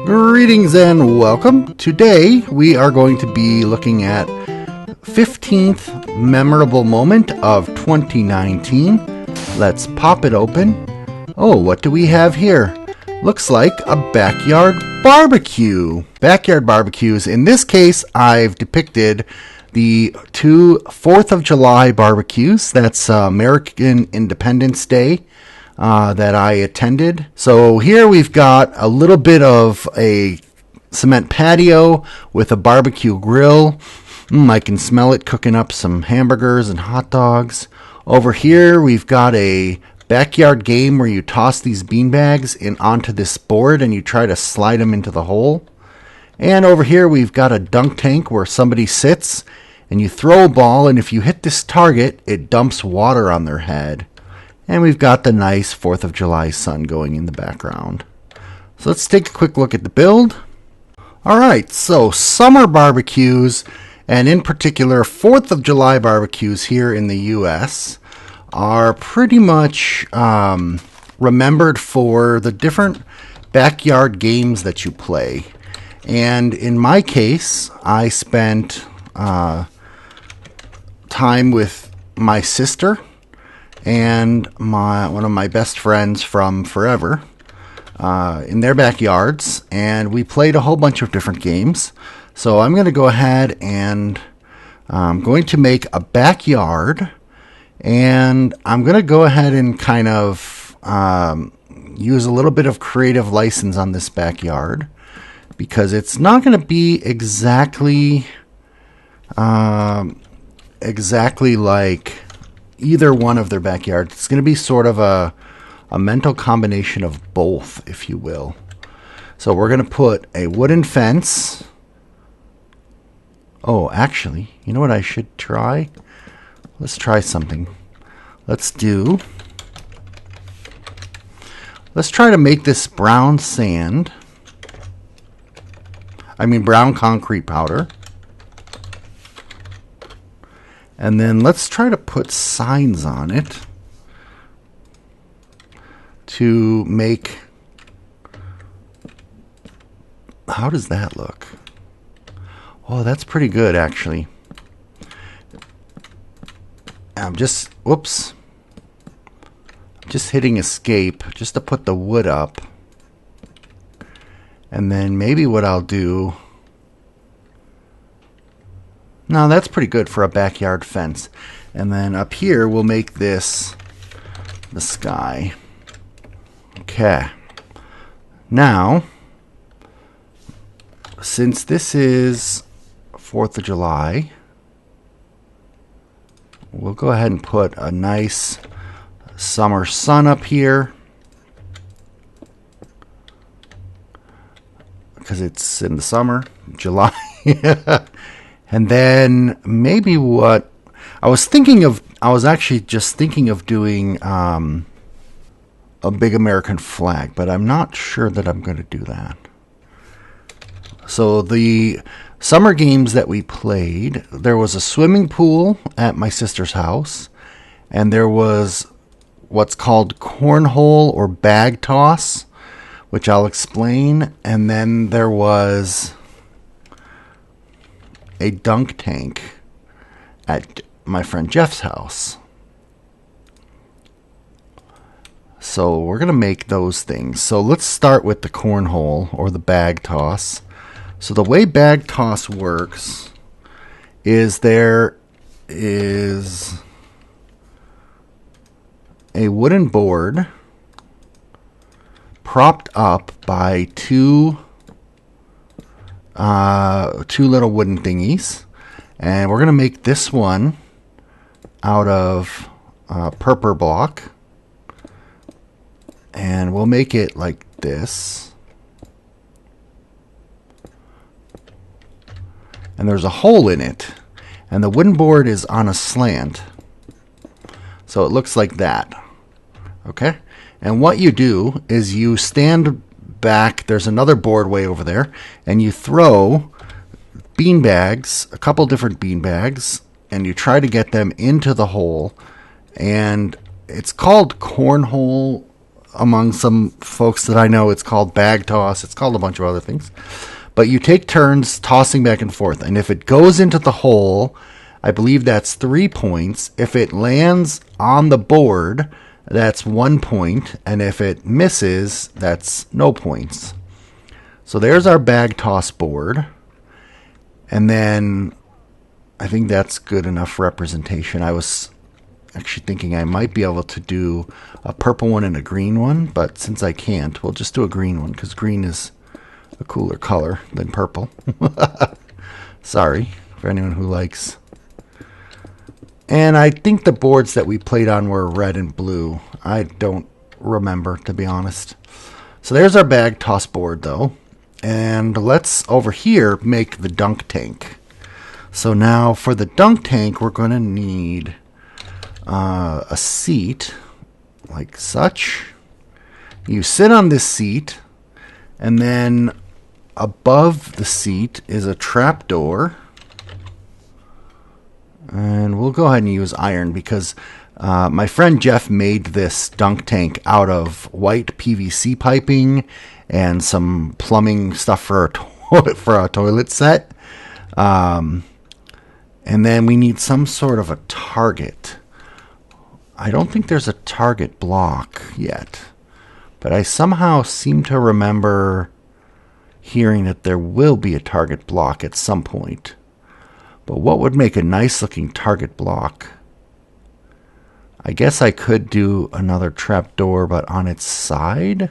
Greetings and welcome. Today we are going to be looking at 15th memorable moment of 2019. Let's pop it open. Oh, what do we have here? Looks like a backyard barbecue. Backyard barbecues. In this case, I've depicted the two 4th of July barbecues. That's American Independence Day that I attended. So here we've got a little bit of a cement patio with a barbecue grill. I can smell it cooking up some hamburgers and hot dogs. Over here we've got a backyard game where you toss these beanbags onto this board and you try to slide them into the hole. And over here we've got a dunk tank where somebody sits and you throw a ball, and if you hit this target, it dumps water on their head. And we've got the nice 4th of July sun going in the background. So let's take a quick look at the build. Alright, so summer barbecues, and in particular 4th of July barbecues here in the US, are pretty much remembered for the different backyard games that you play. And in my case, I spent time with my sister and one of my best friends from forever in their backyards, and we played a whole bunch of different games. So I'm going to go ahead and I'm going to make a backyard, and I'm going to go ahead and kind of use a little bit of creative license on this backyard, because it's not going to be exactly like either one of their backyards. It's going to be sort of a mental combination of both, if you will. So we're going to put a wooden fence. Oh, actually, you know what I should try? Let's try something. Let's try to make this brown concrete powder. And then let's try to put signs on it to make... How does that look? Oh, that's pretty good, actually. I'm just hitting escape just to put the wood up. And then maybe what I'll do... No, that's pretty good for a backyard fence. And then up here, we'll make this the sky. Okay. Now, since this is 4th of July, we'll go ahead and put a nice summer sun up here, because it's in the summer, July. And then maybe what I was actually just thinking of doing a big American flag, but I'm not sure that I'm going to do that. So the summer games that we played, there was a swimming pool at my sister's house, and there was what's called cornhole or bag toss, which I'll explain, and then there was a dunk tank at my friend Jeff's house. So we're going to make those things. So let's start with the cornhole or the bag toss. So the way bag toss works is there is a wooden board propped up by two little wooden thingies, and we're going to make this one out of purple block, and we'll make it like this, and there's a hole in it, and the wooden board is on a slant, so it looks like that. Okay, and what you do is you stand back, there's another board way over there, and you throw bean bags, a couple different bean bags, and you try to get them into the hole. And it's called cornhole among some folks that I know, it's called bag toss. It's called a bunch of other things. But you take turns tossing back and forth. And if it goes into the hole, I believe that's 3 points. If it lands on the board, that's 1 point. And if it misses, that's no points. So there's our bag toss board. And then I think that's good enough representation. I was actually thinking I might be able to do a purple one and a green one, but since I can't, we'll just do a green one because green is a cooler color than purple. Sorry for anyone who likes. And I think the boards that we played on were red and blue. I don't remember, to be honest. So there's our bag toss board, though. And let's, over here, make the dunk tank. So now for the dunk tank, we're going to need a seat, like such. You sit on this seat, and then above the seat is a trap door. And we'll go ahead and use iron because my friend Jeff made this dunk tank out of white PVC piping and some plumbing stuff for a toilet set. And then we need some sort of a target. I don't think there's a target block yet, but I somehow seem to remember hearing that there will be a target block at some point. But what would make a nice looking target block? I guess I could do another trapdoor, but on its side?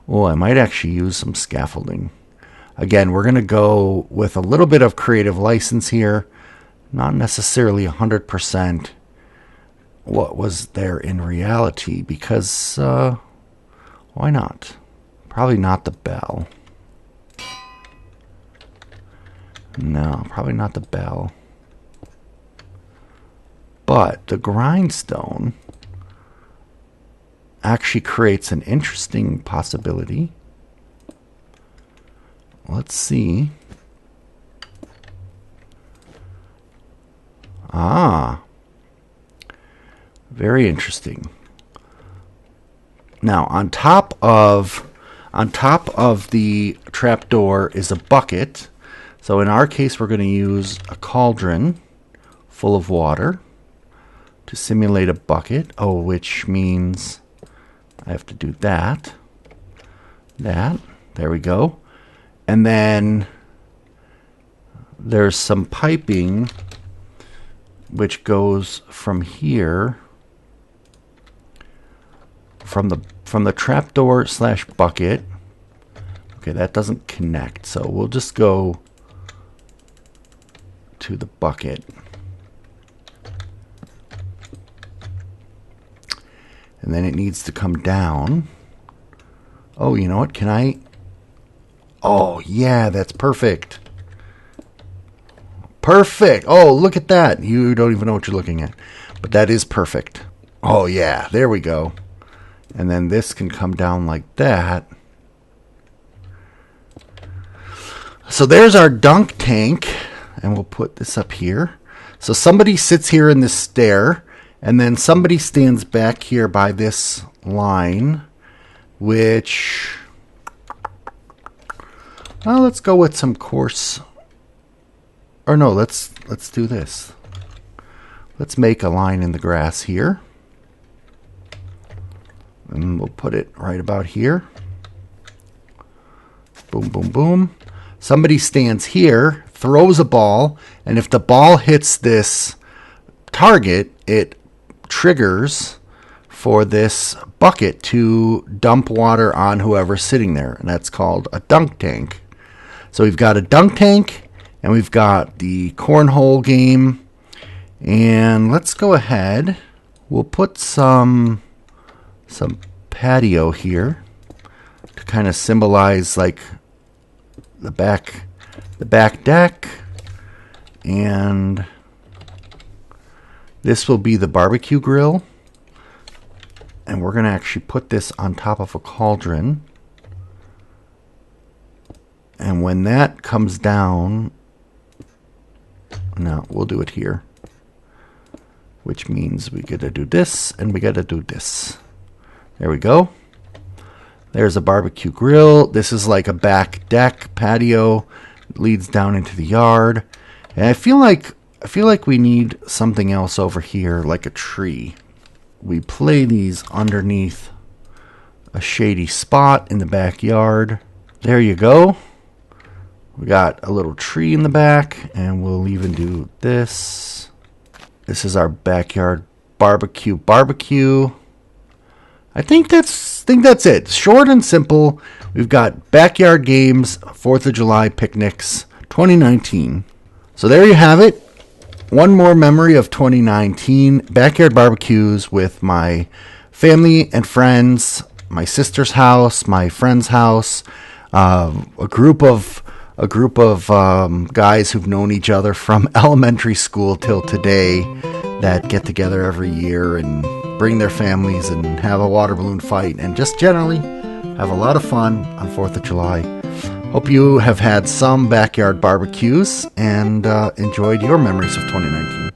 Oh, I might actually use some scaffolding. Again, we're going to go with a little bit of creative license here. Not necessarily 100% what was there in reality, because why not? Probably not the bell. No, probably not the bell. But the grindstone actually creates an interesting possibility. Let's see. Ah, very interesting. Now, on top of the trapdoor is a bucket. So in our case, we're going to use a cauldron full of water to simulate a bucket. Oh, which means I have to do that. There we go. And then there's some piping which goes from here, from the trapdoor / bucket. Okay, that doesn't connect, so we'll just go to the bucket. And then it needs to come down. Oh, you know what? Can I? Oh, yeah, that's perfect. Perfect. Oh, look at that. You don't even know what you're looking at. But that is perfect. Oh, yeah, there we go. And then this can come down like that. So there's our dunk tank. And we'll put this up here. So somebody sits here in this stair. And then somebody stands back here by this line. Which... well, let's go with some coarse... or no, let's do this. Let's make a line in the grass here. And we'll put it right about here. Boom, boom, boom. Somebody stands here, throws a ball, and if the ball hits this target, it triggers for this bucket to dump water on whoever's sitting there. And that's called a dunk tank. So we've got a dunk tank, and we've got the cornhole game. And let's go ahead. We'll put some patio here to kind of symbolize like the back deck. And this will be the barbecue grill. And we're going to actually put this on top of a cauldron. And when that comes down, no, we'll do it here. which means we gotta do this and we gotta do this. There we go. There's a barbecue grill. This is like a back deck patio. It leads down into the yard. And I feel like we need something else over here, like a tree. We play these underneath a shady spot in the backyard. There you go. We got a little tree in the back, and we'll even do this. This is our backyard barbecue. I think that's it. Short and simple. We've got backyard games, 4th of July picnics, 2019. So there you have it. One more memory of 2019. Backyard barbecues with my family and friends, my sister's house, my friend's house, a group of guys who've known each other from elementary school till today that get together every year and bring their families and have a water balloon fight and just generally have a lot of fun on 4th of July. Hope you have had some backyard barbecues and enjoyed your memories of 2019.